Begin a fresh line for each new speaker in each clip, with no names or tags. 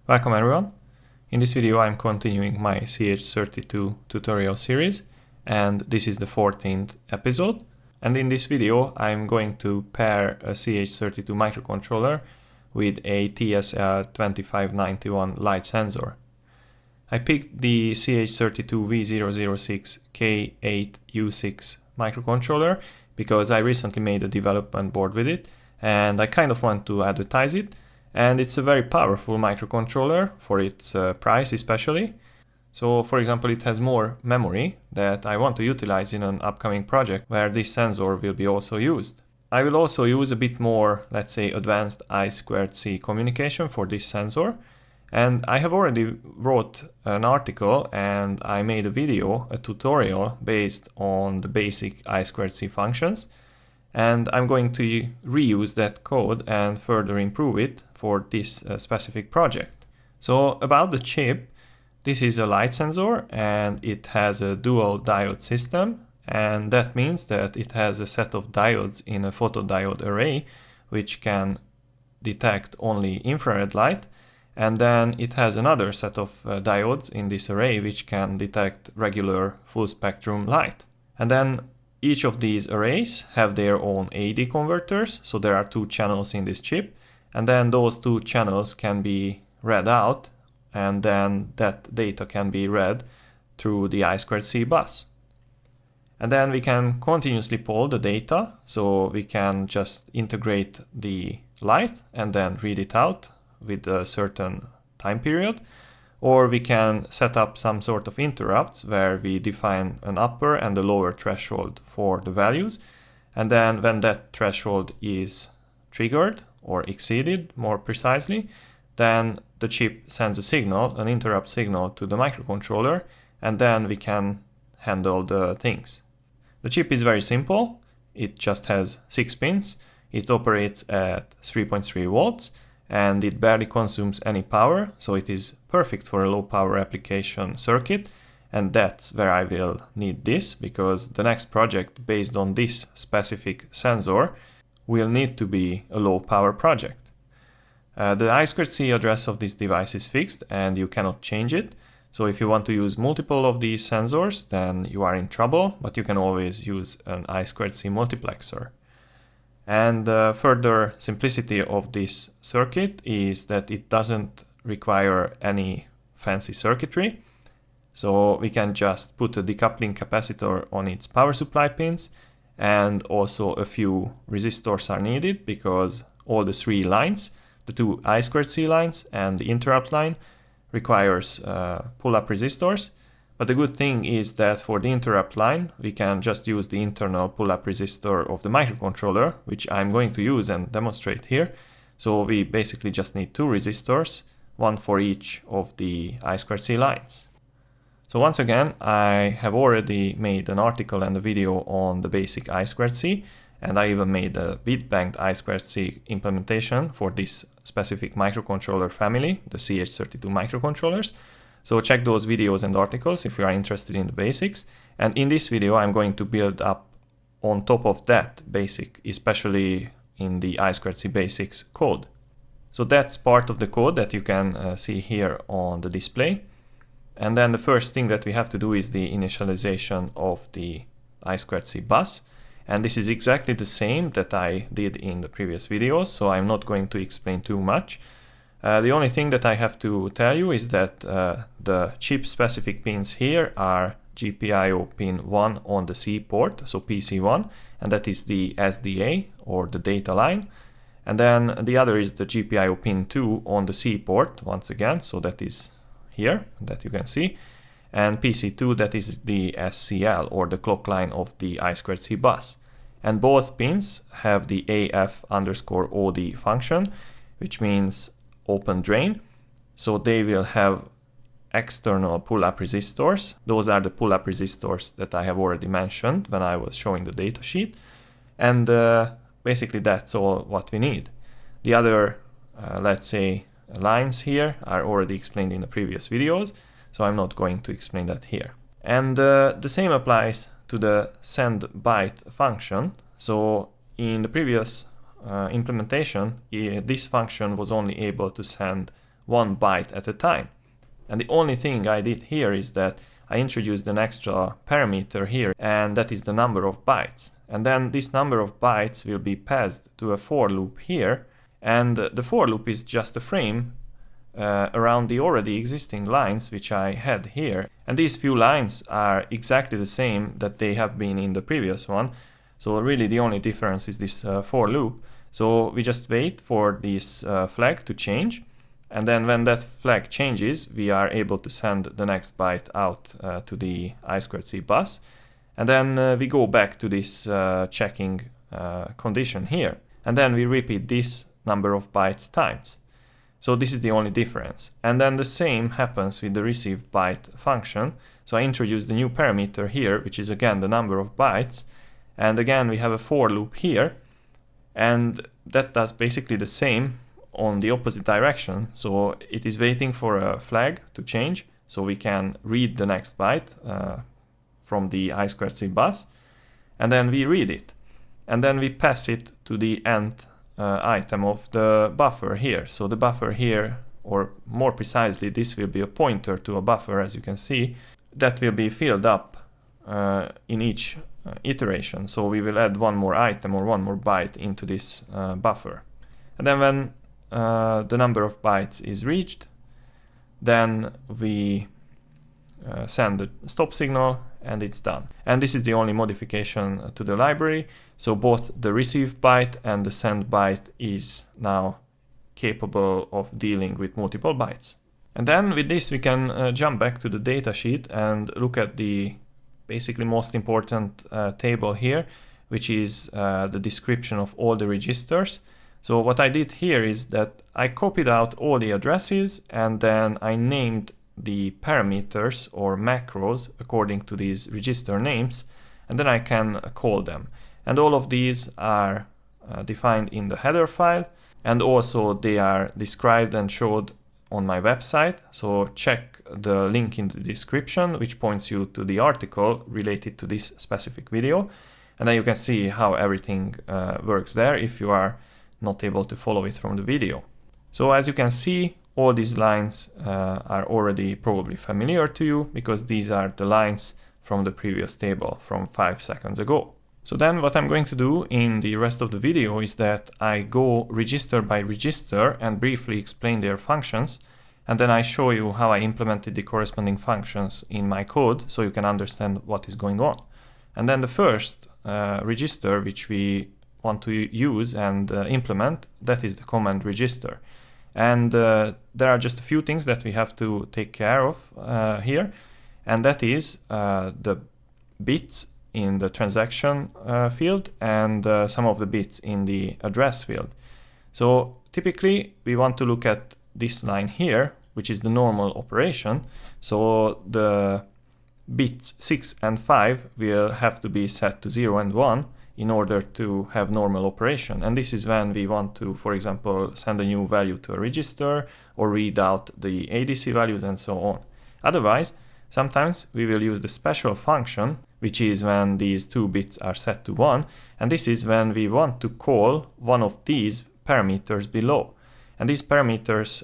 Welcome everyone. In this video I'm continuing my CH32 tutorial series, and this is the 14th episode. And in this video I'm going to pair a CH32 microcontroller with a TSL2591 light sensor. I picked the CH32V006K8U6 microcontroller because I recently made a development board with it and I kind of want to advertise it. And it's a very powerful microcontroller for its price especially. So for example, it has more memory that I want to utilize in an upcoming project where this sensor will be also used. I will also use a bit more, let's say, advanced I2C communication for this sensor. And I have already wrote an article and I made a video, a tutorial based on the basic I2C functions. And I'm going to reuse that code and further improve it for this specific project. So about the chip, this is a light sensor and it has a dual diode system, and that means that it has a set of diodes in a photodiode array which can detect only infrared light, and then it has another set of diodes in this array which can detect regular full spectrum light. And then each of these arrays have their own AD converters, so there are two channels in this chip, and then those two channels can be read out, and then that data can be read through the I2C bus. And then we can continuously poll the data, so we can just integrate the light and then read it out with a certain time period. Or we can set up some sort of interrupts where we define an upper and a lower threshold for the values. And then when that threshold is triggered or exceeded more precisely, then the chip sends a signal, an interrupt signal to the microcontroller, and then we can handle the things. The chip is very simple. It just has 6 pins. It operates at 3.3 volts. And it barely consumes any power, so it is perfect for a low power application circuit, and that's where I will need this, because the next project based on this specific sensor will need to be a low power project. The I2C address of this device is fixed and you cannot change it, so if you want to use multiple of these sensors then you are in trouble, but you can always use an I2C multiplexer. And further simplicity of this circuit is that it doesn't require any fancy circuitry. So we can just put a decoupling capacitor on its power supply pins, and also a few resistors are needed because all the three lines, the two I2C lines and the interrupt line, requires pull-up resistors. But the good thing is that for the interrupt line, we can just use the internal pull-up resistor of the microcontroller, which I'm going to use and demonstrate here. So we basically just need two resistors, one for each of the I2C lines. So once again, I have already made an article and a video on the basic I2C, and I even made a bit-banked I2C implementation for this specific microcontroller family, the CH32 microcontrollers. So check those videos and articles if you are interested in the basics. And in this video, I'm going to build up on top of that basic, especially in the I2C basics code. So that's part of the code that you can see here on the display. And then the first thing that we have to do is the initialization of the I2C bus. And this is exactly the same that I did in the previous videos, so I'm not going to explain too much. The only thing that I have to tell you is that the chip specific pins here are GPIO pin 1 on the C port, so PC1, and that is the SDA or the data line. And then the other is the GPIO pin 2 on the C port once again, so that is here that you can see. And PC2, that is the SCL or the clock line of the I2C bus. And both pins have the AF_OD function, which means open drain, so they will have external pull-up resistors. Those are the pull-up resistors that I have already mentioned when I was showing the datasheet, and basically that's all what we need. The other, let's say, lines here are already explained in the previous videos, so I'm not going to explain that here. And the same applies to the send byte function. So in the previous implementation, this function was only able to send 1 byte at a time. And the only thing I did here is that I introduced an extra parameter here, and that is the number of bytes. And then this number of bytes will be passed to a for loop here, and the for loop is just a frame around the already existing lines which I had here. And these few lines are exactly the same that they have been in the previous one. So really the only difference is this for loop. So we just wait for this flag to change. And then when that flag changes, we are able to send the next byte out to the I2C bus. And then we go back to this checking condition here. And then we repeat this number of bytes times. So this is the only difference. And then the same happens with the receive byte function. So I introduce the new parameter here, which is again the number of bytes. And again, we have a for loop here. And that does basically the same on the opposite direction. So it is waiting for a flag to change so we can read the next byte from the I2C bus. And then we read it. And then we pass it to the end item of the buffer here. So the buffer here, or more precisely, this will be a pointer to a buffer, as you can see, that will be filled up in each iteration. So we will add one more item or one more byte into this buffer. And then when the number of bytes is reached, then we send the stop signal and it's done. And this is the only modification to the library. So both the receive byte and the send byte is now capable of dealing with multiple bytes. And then with this we can jump back to the datasheet and look at the basically most important table here, which is the description of all the registers. So what I did here is that I copied out all the addresses and then I named the parameters or macros according to these register names, and then I can call them. And all of these are defined in the header file, and also they are described and showed on my website. So check the link in the description, which points you to the article related to this specific video. And then you can see how everything works there if you are not able to follow it from the video. So as you can see, all these lines are already probably familiar to you because these are the lines from the previous table from 5 seconds ago. So then what I'm going to do in the rest of the video is that I go register by register and briefly explain their functions, and then I show you how I implemented the corresponding functions in my code so you can understand what is going on. And then the first register which we want to use and implement, that is the command register. And there are just a few things that we have to take care of here, and that is the bits in the transaction field and some of the bits in the address field. So typically we want to look at this line here, which is the normal operation. So the bits 6 and 5 will have to be set to 0 and 1 in order to have normal operation. And this is when we want to, for example, send a new value to a register or read out the ADC values and so on. Otherwise, sometimes we will use the special function, which is when these 2 bits are set to 1. And this is when we want to call one of these parameters below. And these parameters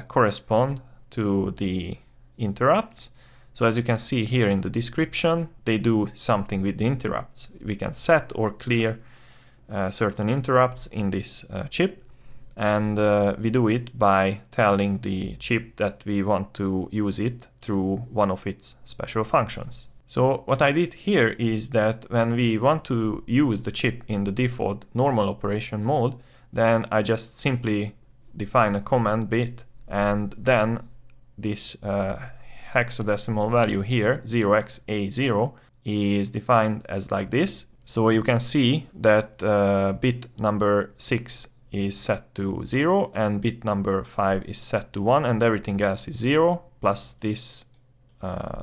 correspond to the interrupts. So as you can see here in the description, they do something with the interrupts. We can set or clear certain interrupts in this chip. And we do it by telling the chip that we want to use it through one of its special functions. So what I did here is that when we want to use the chip in the default normal operation mode, then I just simply define a command bit, and then this hexadecimal value here, 0xA0, is defined as like this. So you can see that bit number 6 is set to 0 and bit number 5 is set to 1 and everything else is 0 plus this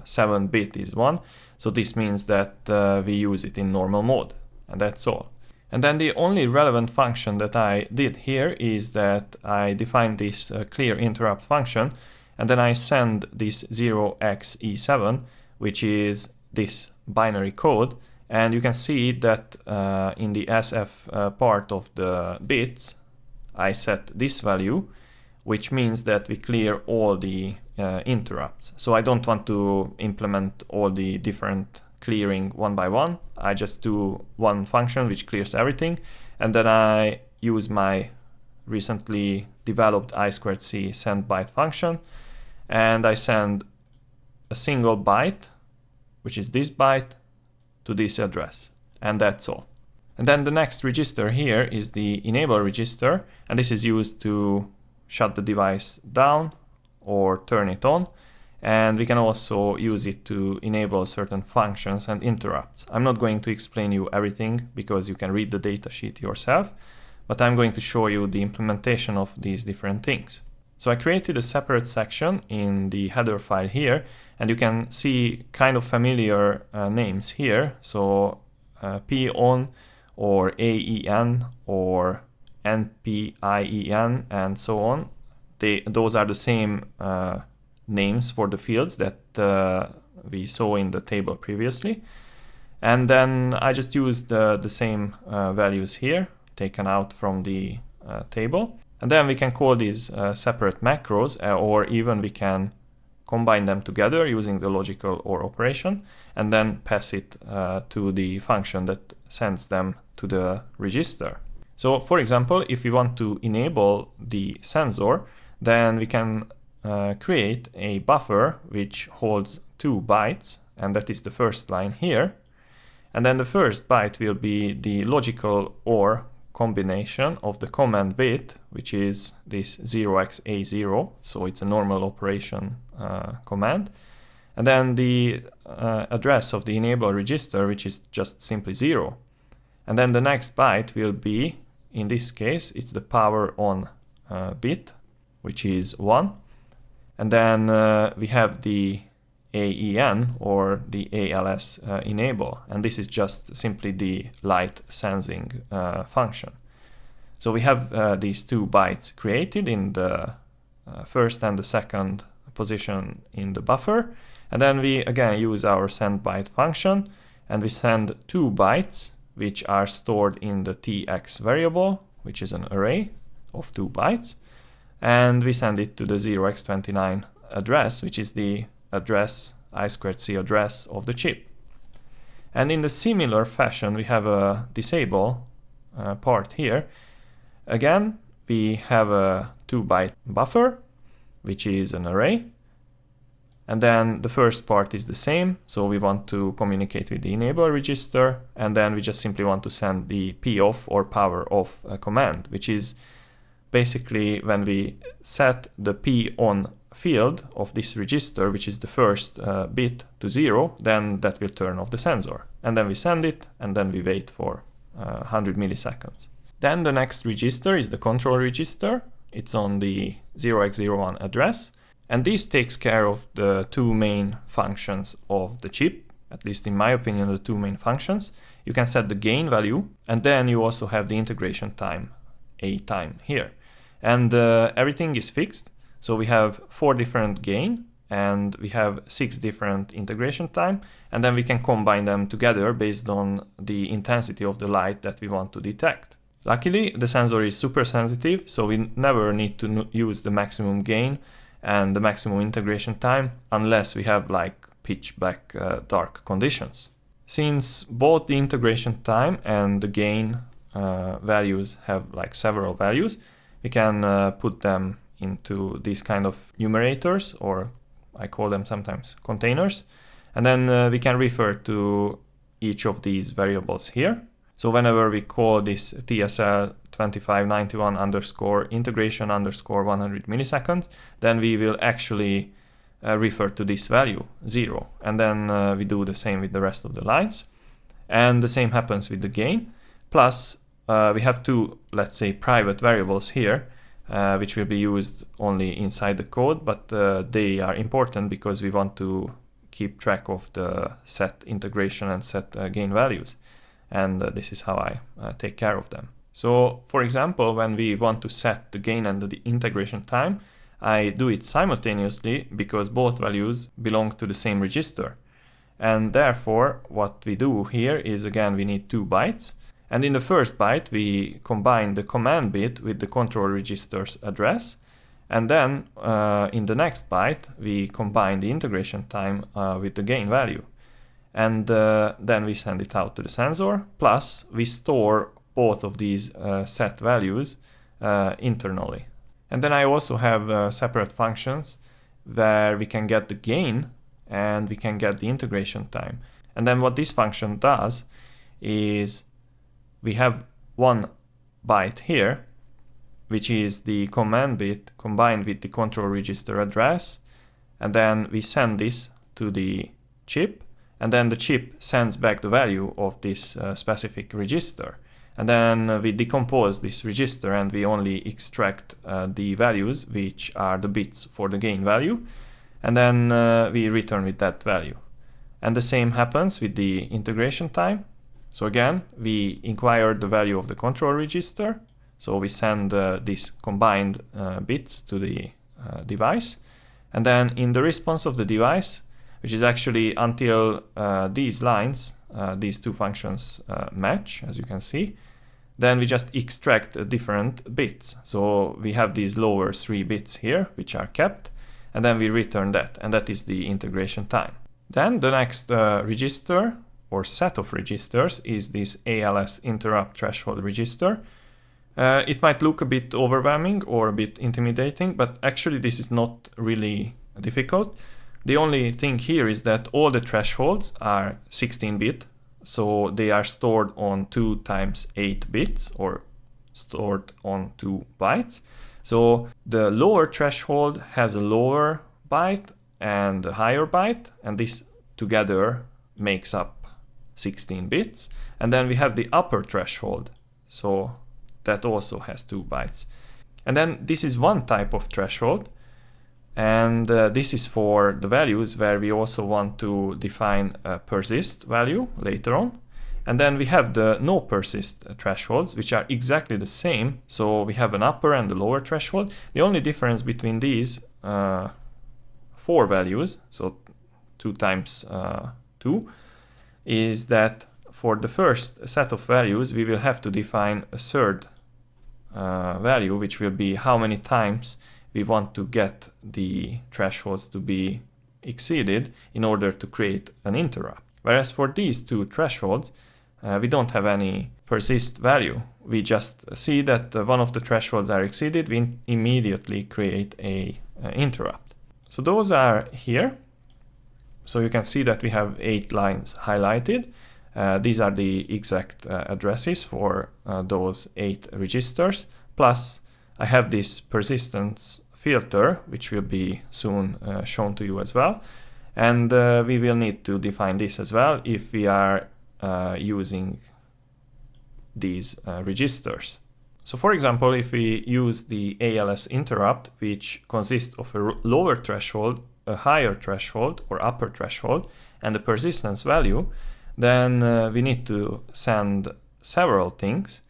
7 bit is 1. So this means that we use it in normal mode, and that's all. And then the only relevant function that I did here is that I defined this clear interrupt function, and then I send this 0xE7, which is this binary code. And you can see that in the SF part of the bits, I set this value, which means that we clear all the interrupts. So I don't want to implement all the different clearing one by one. I just do one function which clears everything, and then I use my recently developed I2C send byte function, and I send a single byte, which is this byte, to this address, and that's all. And then the next register here is the enable register, and this is used to shut the device down or turn it on, and we can also use it to enable certain functions and interrupts. I'm not going to explain you everything because you can read the datasheet yourself, but I'm going to show you the implementation of these different things. So I created a separate section in the header file here, and you can see kind of familiar names here. So PON or AEN or NPIEN and so on. Those are the same names for the fields that we saw in the table previously. And then I just used the same values here, taken out from the table. And then we can call these separate macros, or even we can combine them together using the logical OR operation, and then pass it to the function that sends them to the register. So for example, if we want to enable the sensor, then we can create a buffer which holds 2 bytes, and that is the first line here. And then the first byte will be the logical OR combination of the command bit, which is this 0xA0, so it's a normal operation command. And then the address of the enable register, which is just simply 0. And then the next byte will be, in this case, it's the power on bit, which is 1. And then we have the AEN or the ALS enable, and this is just simply the light sensing function. So we have these 2 bytes created in the first and the second position in the buffer, and then we again use our send byte function, and we send 2 bytes which are stored in the tx variable, which is an array of 2 bytes, and we send it to the 0x29 address, which is the address, I2C address of the chip. And in the similar fashion, we have a disable part here. Again, we have a 2 byte buffer, which is an array. And then the first part is the same. So we want to communicate with the enable register, and then we just simply want to send the P off or power off command, which is basically when we set the P on field of this register, which is the first bit, to 0, then that will turn off the sensor. And then we send it, and then we wait for 100 milliseconds. Then the next register is the control register. It's on the 0x01 address. And this takes care of the 2 main functions of the chip, at least in my opinion, the 2 main functions. You can set the gain value, and then you also have the integration time, A time here. And everything is fixed. So we have 4 different gain, and we have 6 different integration time, and then we can combine them together based on the intensity of the light that we want to detect. Luckily, the sensor is super sensitive, so we never need to use the maximum gain and the maximum integration time unless we have like pitch black dark conditions. Since both the integration time and the gain values have like several values, we can put them into these kind of numerators, or I call them sometimes containers, and then we can refer to each of these variables here. So whenever we call this TSL2591 underscore integration underscore 100 milliseconds, then we will actually refer to this value 0, and then we do the same with the rest of the lines, and the same happens with the gain. Plus we have 2, let's say, private variables here, which will be used only inside the code, but they are important because we want to keep track of the set integration and set gain values. And this is how I take care of them. So for example, when we want to set the gain and the integration time, I do it simultaneously because both values belong to the same register. And therefore, what we do here is, again, we need 2 bytes. And in the first byte, we combine the command bit with the control register's address. And then in the next byte, we combine the integration time with the gain value. And then we send it out to the sensor, plus we store both of these set values internally. And then I also have separate functions where we can get the gain and we can get the integration time. And then what this function does is we have one byte here, which is the command bit combined with the control register address, and then we send this to the chip, and then the chip sends back the value of this specific register. And then we decompose this register and we only extract the values which are the bits for the gain value, and then we return with that value. And the same happens with the integration time. So again, we inquire the value of the control register, so we send these combined bits to the device, and then in the response of the device, which is actually until these lines, these two functions match, as you can see, then we just extract different bits. So we have these lower 3 bits here, which are kept, and then we return that, and that is the integration time. Then the next register or set of registers is this ALS interrupt threshold register. It might look a bit overwhelming or a bit intimidating, but actually this is not really difficult. The only thing here is that all the thresholds are 16-bit, so they are stored on 2 times 8 bits or stored on 2 bytes. So the lower threshold has a lower byte and a higher byte, and this together makes up 16 bits. And then we have the upper threshold, so that also has 2 bytes. And then this is one type of threshold, and this is for the values where we also want to define a persist value later on. And then we have the no persist thresholds, which are exactly the same. So we have an upper and a lower threshold. The only difference between these 4 values, so 2 times 2, is that for the first set of values, we will have to define a third value, which will be how many times we want to get the thresholds to be exceeded in order to create an interrupt. Whereas for these 2 thresholds, we don't have any persist value. We just see that one of the thresholds are exceeded, we immediately create a interrupt. So those are here. So you can see that we have 8 lines highlighted. These are the exact addresses for those 8 registers. Plus, I have this persistence filter, which will be soon shown to you as well. And we will need to define this as well if we are using these registers. So for example, if we use the ALS interrupt, which consists of a lower threshold, a higher threshold or upper threshold, and a persistence value, then we need to send several things,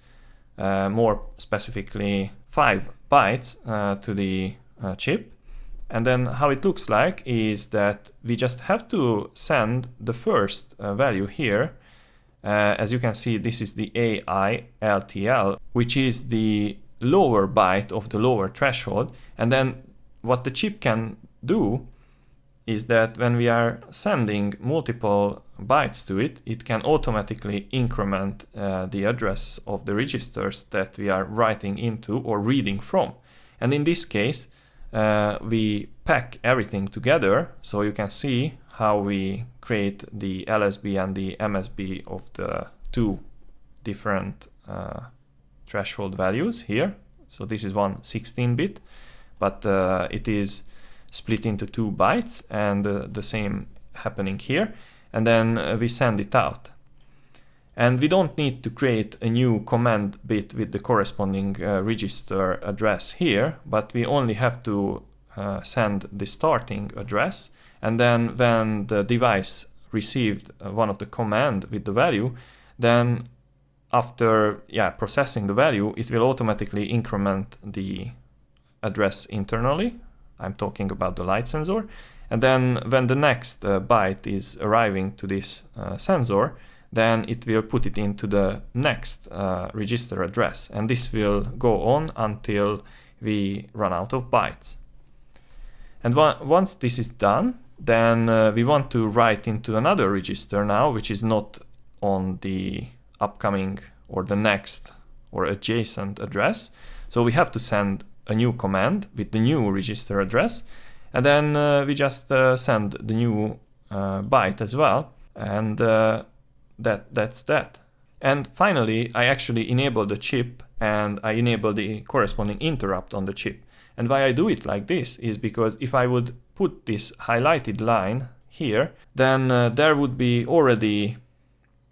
more specifically 5 bytes to the chip. And then how it looks like is that we just have to send the first value here. As you can see, this is the AILTL, which is the lower byte of the lower threshold. And then what the chip can do is that when we are sending multiple bytes to it, it can automatically increment the address of the registers that we are writing into or reading from. And in this case, we pack everything together, so you can see how we create the LSB and the MSB of the 2 different threshold values here. So this is one 16-bit, but it is split into 2 bytes, and the same happening here. And then we send it out. And we don't need to create a new command bit with the corresponding register address here, but we only have to send the starting address. And then when the device received one of the command with the value, then after processing the value, it will automatically increment the address internally. I'm talking about the light sensor. And then when the next byte is arriving to this sensor, then it will put it into the next register address. And this will go on until we run out of bytes. And once this is done, then we want to write into another register now, which is not on the upcoming or the next or adjacent address. So we have to send a new command with the new register address, and then we just send the new byte as well, and that's that. And finally, I actually enable the chip and I enable the corresponding interrupt on the chip. And why I do it like this is because if I would put this highlighted line here, then there would be already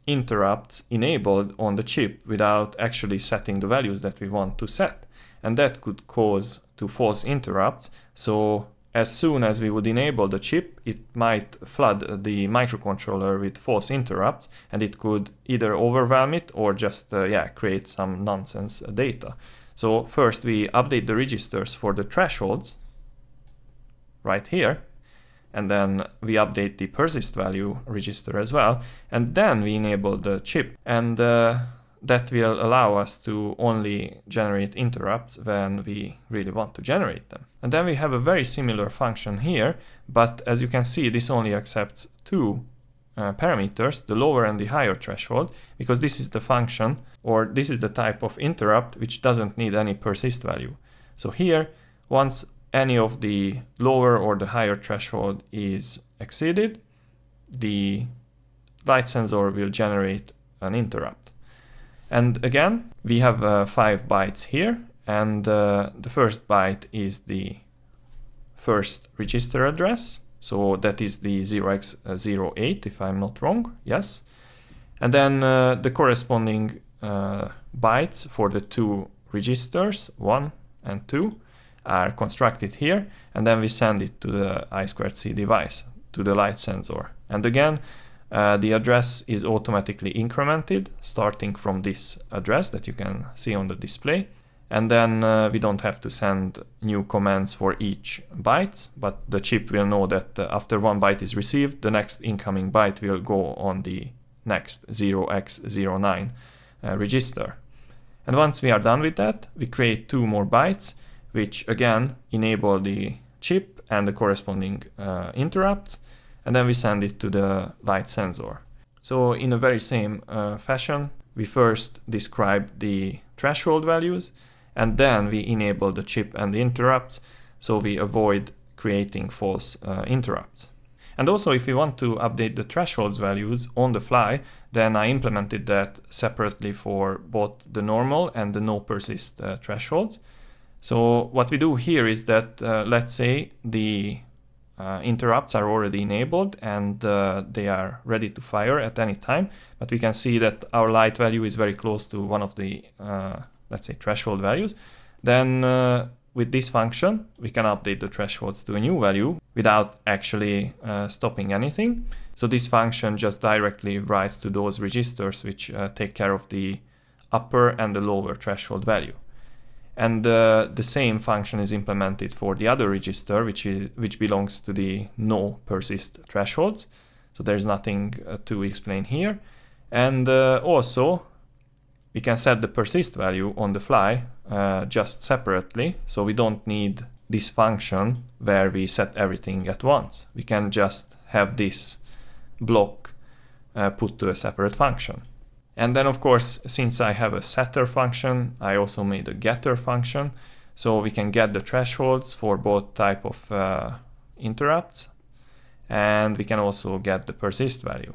interrupts enabled on the chip without actually setting the values that we want to set. And that could cause to false interrupts. So as soon as we would enable the chip, it might flood the microcontroller with false interrupts, and it could either overwhelm it or just create some nonsense data. So first we update the registers for the thresholds right here, and then we update the persist value register as well, and then we enable the chip, and that will allow us to only generate interrupts when we really want to generate them. And then we have a very similar function here, but as you can see, this only accepts two parameters, the lower and the higher threshold, because this is the function, or this is the type of interrupt which doesn't need any persist value. So here, once any of the lower or the higher threshold is exceeded, the light sensor will generate an interrupt. And again, we have 5 bytes here, and the first byte is the first register address. So that is the 0x08, if I'm not wrong, yes. And then the corresponding bytes for the two registers, 1 and 2, are constructed here, and then we send it to the I2C device, to the light sensor. And again, the address is automatically incremented, starting from this address that you can see on the display. And then we don't have to send new commands for each byte, but the chip will know that after one byte is received, the next incoming byte will go on the next 0x09 register. And once we are done with that, we create 2 more bytes, which again enable the chip and the corresponding interrupts, and then we send it to the light sensor. So in a very same fashion, we first describe the threshold values, and then we enable the chip and the interrupts, so we avoid creating false interrupts. And also, if we want to update the thresholds values on the fly, then I implemented that separately for both the normal and the no persist thresholds. So what we do here is that, let's say the interrupts are already enabled and they are ready to fire at any time, but we can see that our light value is very close to one of the let's say threshold values. Then with this function we can update the thresholds to a new value without actually stopping anything. So this function just directly writes to those registers which take care of the upper and the lower threshold value. And the same function is implemented for the other register, which belongs to the no persist thresholds. So there's nothing to explain here. And also we can set the persist value on the fly just separately. So we don't need this function where we set everything at once. We can just have this block put to a separate function. And then of course, since I have a setter function, I also made a getter function. So we can get the thresholds for both type of interrupts, and we can also get the persist value.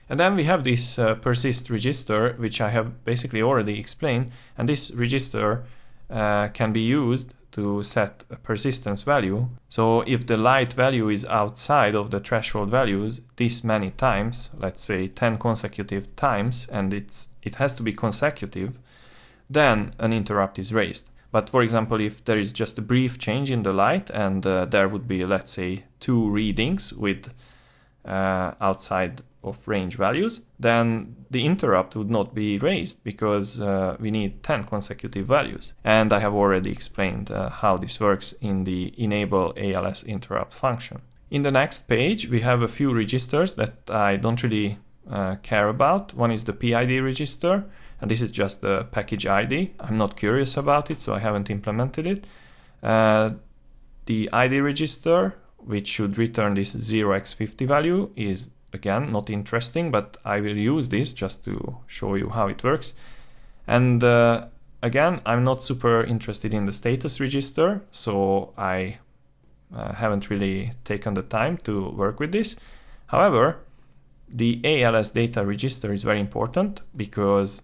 And then we have this persist register, which I have basically already explained. And this register can be used to set a persistence value. So if the light value is outside of the threshold values this many times, let's say 10 consecutive times, and it has to be consecutive, then an interrupt is raised. But for example, if there is just a brief change in the light and there would be, let's say, 2 readings with outside of range values, then the interrupt would not be raised because we need 10 consecutive values. And I have already explained how this works in the enable ALS interrupt function. In the next page, we have a few registers that I don't really care about. One is the PID register, and this is just the package ID. I'm not curious about it, so I haven't implemented it. The ID register, which should return this 0x50 value, is again not interesting, but I will use this just to show you how it works. And again, I'm not super interested in the status register, so I haven't really taken the time to work with this. However, the ALS data register is very important because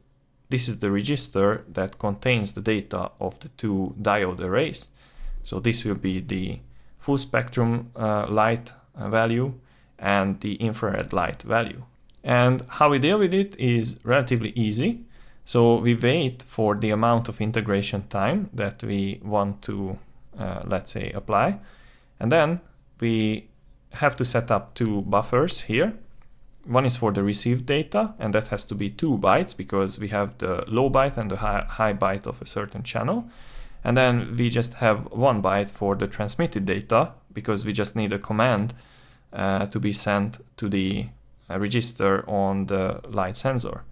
this is the register that contains the data of the two diode arrays. So this will be the full spectrum light value and the infrared light value. And how we deal with it is relatively easy. So we wait for the amount of integration time that we want to, let's say, apply. And then we have to set up two buffers here. One is for the received data, and that has to be 2 bytes because we have the low byte and the high byte of a certain channel. And then we just have 1 byte for the transmitted data because we just need a command to be sent to the register on the light sensor.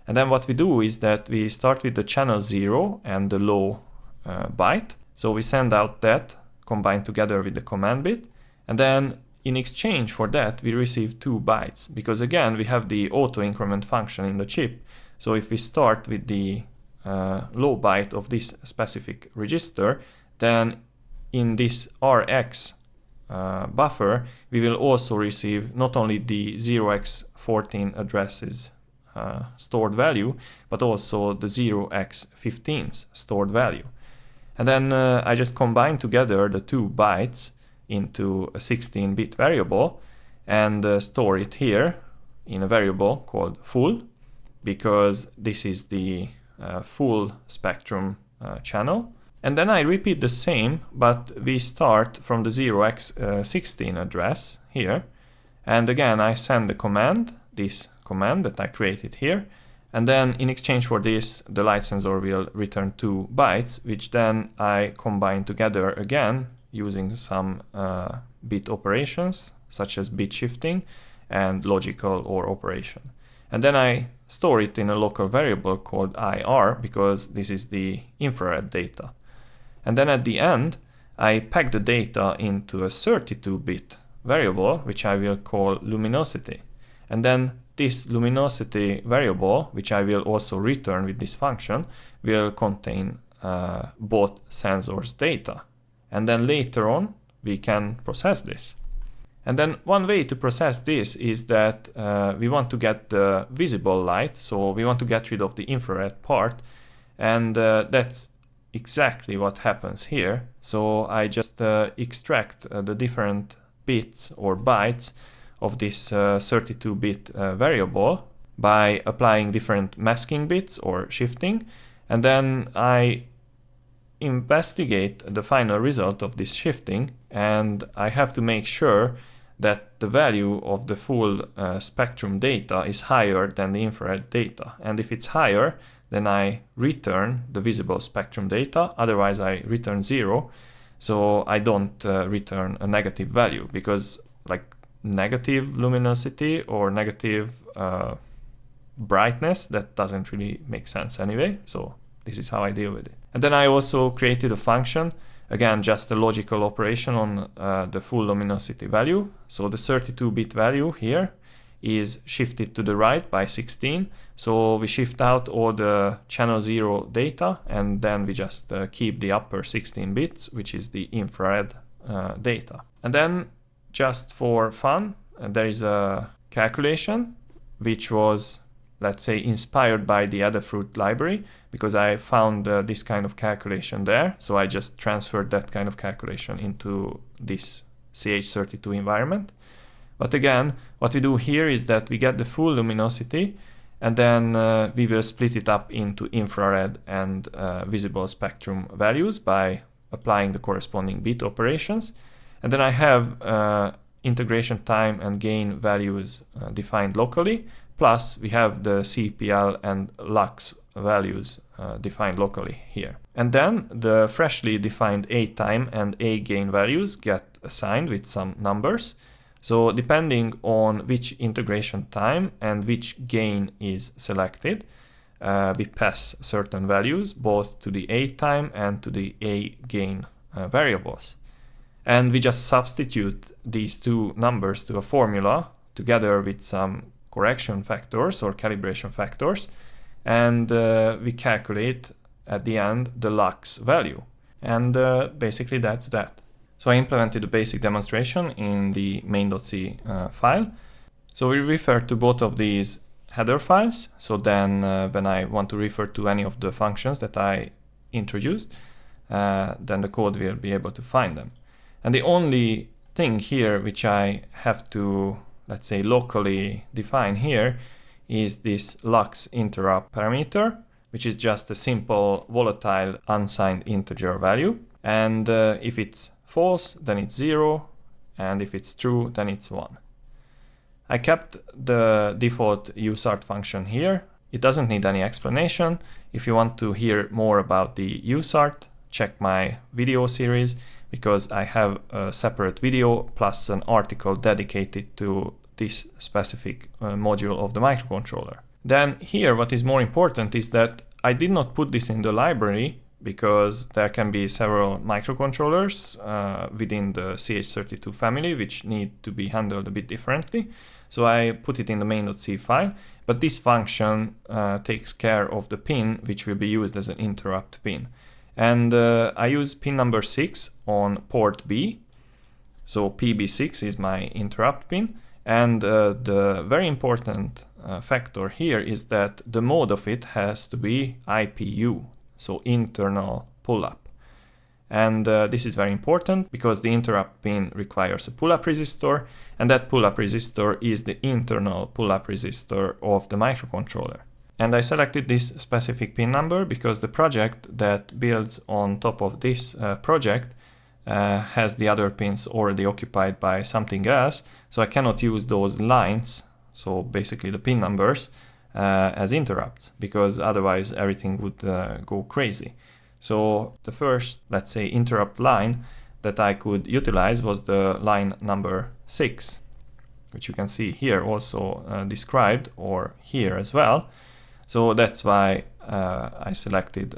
And then what we do is that we start with the channel 0 and the low byte. So we send out that combined together with the command bit. And then in exchange for that, we receive 2 bytes because again, we have the auto increment function in the chip. So if we start with the low byte of this specific register, then in this RX buffer, we will also receive not only the 0x14 addresses stored value, but also the 0x15's stored value. And then I just combine together the 2 bytes into a 16-bit variable and store it here in a variable called full, because this is the full spectrum channel. And then I repeat the same, but we start from the 0x16 address here. And again, I send the command, this command that I created here. And then in exchange for this, the light sensor will return 2 bytes, which then I combine together again using some bit operations, such as bit shifting and logical OR operation. And then I store it in a local variable called IR, because this is the infrared data. And then at the end, I pack the data into a 32-bit variable, which I will call luminosity. And then this luminosity variable, which I will also return with this function, will contain both sensors' data. And then later on, we can process this. And then one way to process this is that we want to get the visible light, so we want to get rid of the infrared part, and that's exactly what happens here. So I just extract the different bits or bytes of this 32-bit variable by applying different masking bits or shifting, and then I investigate the final result of this shifting, and I have to make sure that the value of the full spectrum data is higher than the infrared data. And if it's higher, then I return the visible spectrum data, otherwise I return 0. So I don't return a negative value, because like negative luminosity or negative brightness, that doesn't really make sense anyway. So this is how I deal with it. And then I also created a function, again, just a logical operation on the full luminosity value. So the 32-bit value here is shifted to the right by 16. So we shift out all the channel 0 data, and then we just keep the upper 16 bits, which is the infrared data. And then just for fun, there is a calculation which was, let's say, inspired by the Adafruit library, because I found this kind of calculation there. So I just transferred that kind of calculation into this CH32 environment. But again, what we do here is that we get the full luminosity, and then we will split it up into infrared and visible spectrum values by applying the corresponding bit operations. And then I have integration time and gain values defined locally, plus we have the CPL and lux values defined locally here. And then the freshly defined A time and A gain values get assigned with some numbers. So depending on which integration time and which gain is selected, we pass certain values both to the A time and to the A gain variables. And we just substitute these two numbers to a formula together with some correction factors or calibration factors, and we calculate at the end the lux value. And basically that's that. So I implemented a basic demonstration in the main.c file. So we refer to both of these header files. So then when I want to refer to any of the functions that I introduced, then the code will be able to find them. And the only thing here which I have to, let's say, locally define here is this lux interrupt parameter, which is just a simple volatile unsigned integer value. And if it's false, then it's 0, and if it's true, then it's 1. I kept the default usart function here. It doesn't need any explanation. If you want to hear more about the usart, check my video series, because I have a separate video plus an article dedicated to this specific module of the microcontroller. Then here what is more important is that I did not put this in the library because there can be several microcontrollers within the CH32 family which need to be handled a bit differently. So I put it in the main.c file, but this function takes care of the pin which will be used as an interrupt pin. And I use pin number 6 on port B. So PB6 is my interrupt pin. And the very important factor here is that the mode of it has to be IPU, so internal pull-up. And this is very important because the interrupt pin requires a pull-up resistor, and that pull-up resistor is the internal pull-up resistor of the microcontroller. And I selected this specific pin number because the project that builds on top of this project has the other pins already occupied by something else, so I cannot use those lines, so basically the pin numbers, as interrupts, because otherwise everything would go crazy. So the first, let's say, interrupt line that I could utilize was the line number 6, which you can see here also described, or here as well. So that's why I selected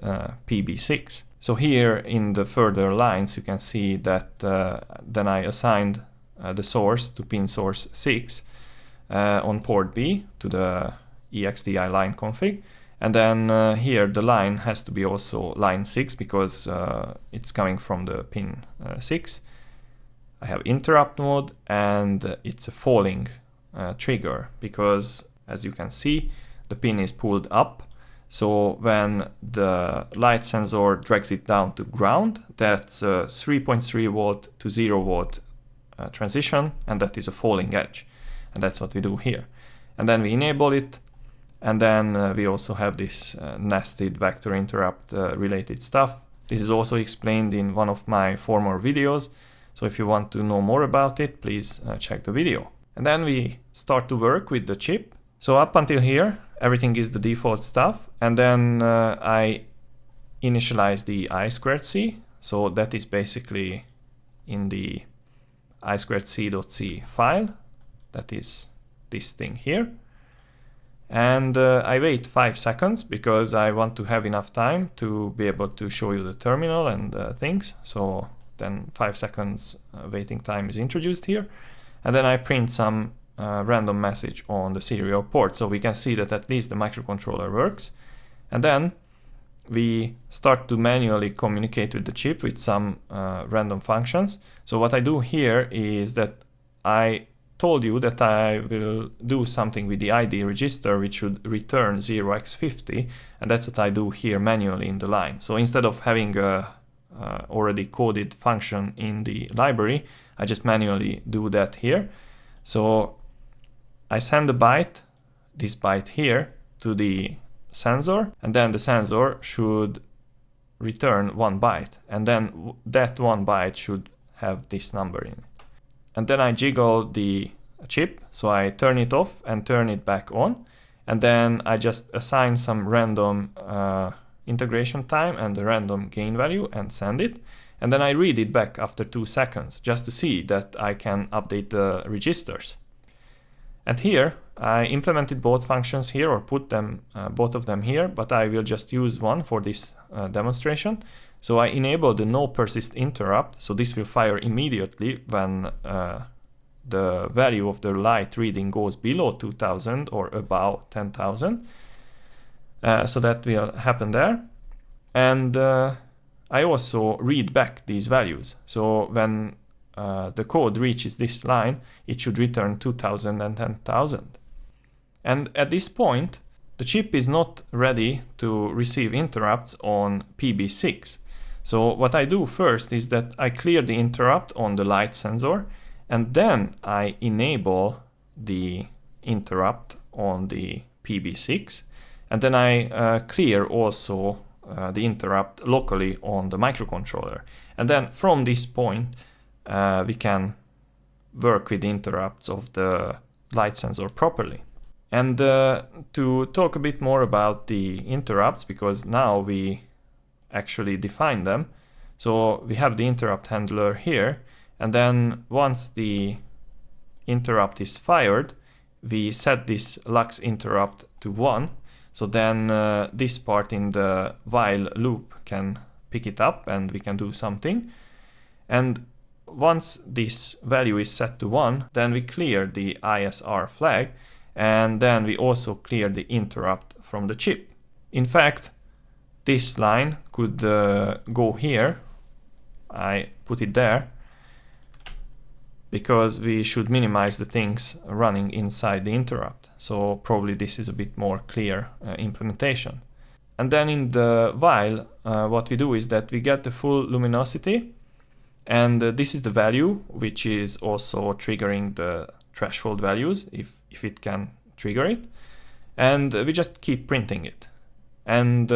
PB6. So here in the further lines you can see that then I assigned the source to pin source 6 on port B to the EXDI line config. And then here the line has to be also line 6 because it's coming from the pin 6. I have interrupt mode, and it's a falling trigger because, as you can see, the pin is pulled up. So when the light sensor drags it down to ground, that's a 3.3 volt to 0 volt transition, and that is a falling edge. And that's what we do here. And then we enable it, and then we also have this nested vector interrupt related stuff. This is also explained in one of my former videos, so if you want to know more about it, please check the video. And then we start to work with the chip. So up until here, everything is the default stuff, and then I initialize the I2C, so that is basically in the I2C.c file, that is this thing here. And I wait 5 seconds because I want to have enough time to be able to show you the terminal and things, so then 5 seconds waiting time is introduced here, and then I print some random message on the serial port, so we can see that at least the microcontroller works. And then we start to manually communicate with the chip with some random functions. So what I do here is that I told you that I will do something with the ID register which should return 0x50, and that's what I do here manually in the line. So instead of having a already coded function in the library, I just manually do that here. So I send a byte, this byte here, to the sensor, and then the sensor should return 1 byte, and then that 1 byte should have this number in it. And then I jiggle the chip, so I turn it off and turn it back on, and then I just assign some random integration time and the random gain value and send it, and then I read it back after 2 seconds just to see that I can update the registers. And here I implemented both functions here, or put them both of them here, but I will just use one for this demonstration. So I enable the no persist interrupt, so this will fire immediately when the value of the light reading goes below 2000 or above 10,000. So that will happen there. And I also read back these values. So when the code reaches this line, it should return 2000 and 10,000. And at this point, the chip is not ready to receive interrupts on PB6. So what I do first is that I clear the interrupt on the light sensor, and then I enable the interrupt on the PB6, and then I clear also the interrupt locally on the microcontroller. And then from this point, we can work with the interrupts of the light sensor properly. And to talk a bit more about the interrupts, because now we actually define them. So we have the interrupt handler here, and then once the interrupt is fired, we set this lux interrupt to 1. So then this part in the while loop can pick it up and we can do something. And once this value is set to 1, then we clear the ISR flag, and then we also clear the interrupt from the chip. In fact, this line could go here. I put it there because we should minimize the things running inside the interrupt. So probably this is a bit more clear implementation. And then in the while, what we do is that we get the full luminosity, and this is the value which is also triggering the threshold values if it can trigger it, and we just keep printing it. And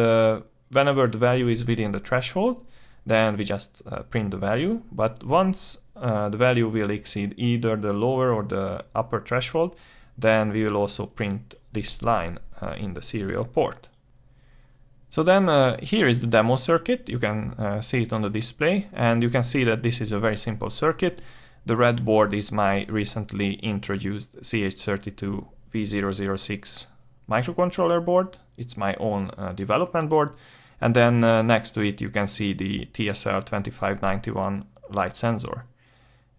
whenever the value is within the threshold, then we just print the value. But once the value will exceed either the lower or the upper threshold, then we will also print this line in the serial port. So then here is the demo circuit. You can see it on the display, and you can see that this is a very simple circuit. The red board is my recently introduced CH32V006 microcontroller board. It's my own development board. And then next to it you can see the TSL2591 light sensor.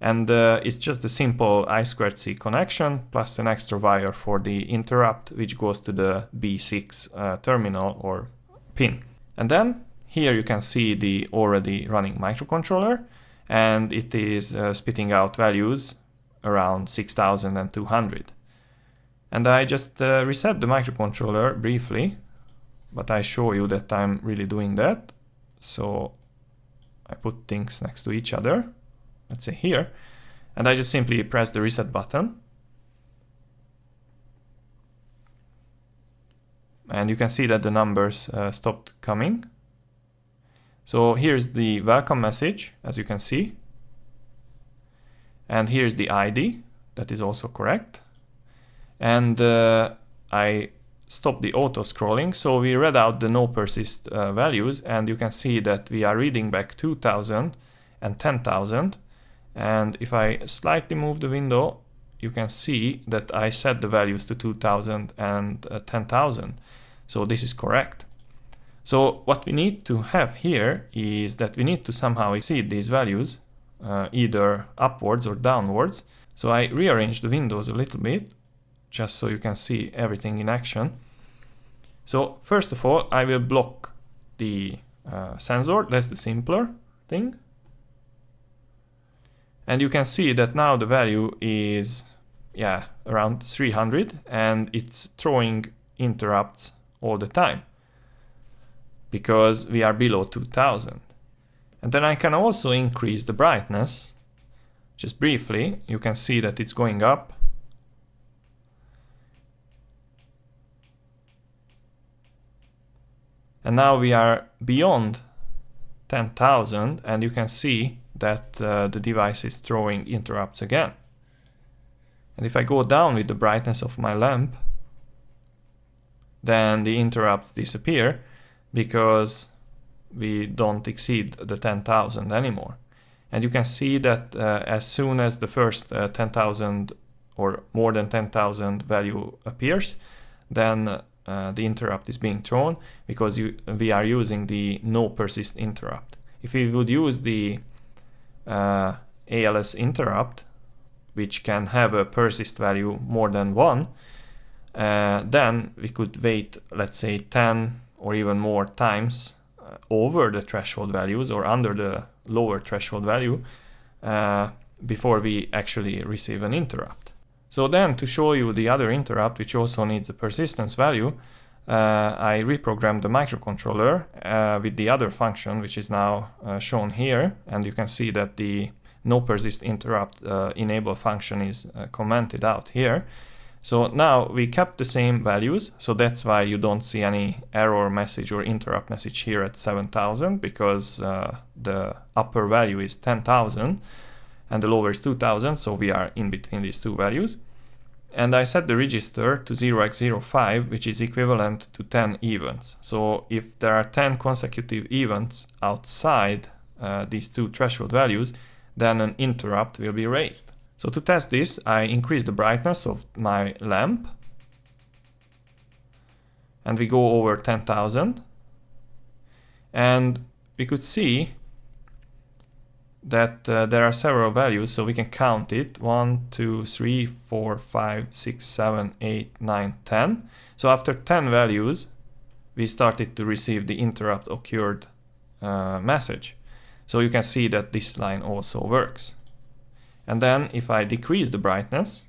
And it's just a simple I2C connection plus an extra wire for the interrupt, which goes to the B6 terminal or pin. And then here you can see the already running microcontroller, and it is spitting out values around 6200. And I just reset the microcontroller briefly, but I show you that I'm really doing that. So I put things next to each other, let's say here, and I just simply press the reset button. And you can see that the numbers stopped coming. So here's the welcome message, as you can see. And here's the ID, that is also correct. And I stopped the auto scrolling, so we read out the no persist values, and you can see that we are reading back 2000 and 10,000. And if I slightly move the window, you can see that I set the values to 2000 and 10,000. So this is correct. So what we need to have here is that we need to somehow exceed these values, either upwards or downwards. So I rearrange the windows a little bit, just so you can see everything in action. So first of all, I will block the sensor. That's the simpler thing. And you can see that now the value is around 300, and it's throwing interrupts all the time because we are below 2000. And then I can also increase the brightness. Just briefly, you can see that it's going up. And now we are beyond 10,000, and you can see that the device is throwing interrupts again. And if I go down with the brightness of my lamp, then the interrupts disappear because we don't exceed the 10,000 anymore. And you can see that as soon as the first 10,000 or more than 10,000 value appears, then the interrupt is being thrown because we are using the no persist interrupt. if we would use the ALS interrupt, which can have a persist value more than 1, then we could wait, let's say 10 or even more times over the threshold values or under the lower threshold value before we actually receive an interrupt. So then, to show you the other interrupt, which also needs a persistence value, I reprogrammed the microcontroller with the other function, which is now shown here, and you can see that the no persist interrupt enable function is commented out here. So now we kept the same values, so that's why you don't see any error message or interrupt message here at 7000, because the upper value is 10,000 and the lower is 2000, so we are in between these two values. And I set the register to 0x05, which is equivalent to 10 events. So if there are 10 consecutive events outside these two threshold values, then an interrupt will be raised. So to test this, I increase the brightness of my lamp, and we go over 10,000, and we could see that there are several values, so we can count it: 1, 2, 3, 4, 5, 6, 7, 8, 9, 10. So after 10 values, we started to receive the interrupt occurred message. So you can see that this line also works. And then if I decrease the brightness,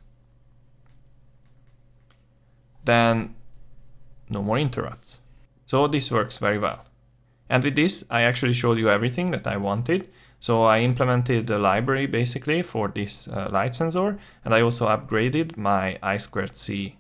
then no more interrupts. So this works very well. And with this, I actually showed you everything that I wanted. So I implemented the library basically for this light sensor, and I also upgraded my I2C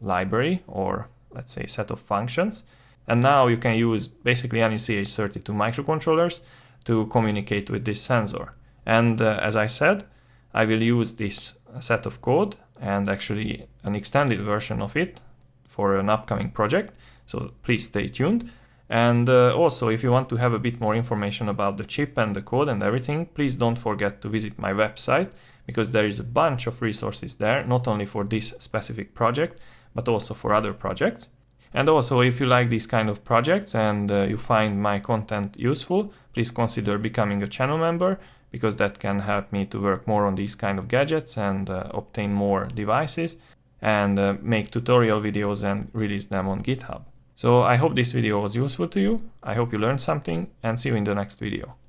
library, or let's say set of functions. And now you can use basically any CH32 microcontrollers to communicate with this sensor. And as I said, I will use this set of code and actually an extended version of it for an upcoming project, so please stay tuned. And also, if you want to have a bit more information about the chip and the code and everything, please don't forget to visit my website, because there is a bunch of resources there, not only for this specific project, but also for other projects. And also, if you like these kind of projects and you find my content useful, please consider becoming a channel member, because that can help me to work more on these kind of gadgets and obtain more devices and make tutorial videos and release them on GitHub. So I hope this video was useful to you. I hope you learned something, and see you in the next video.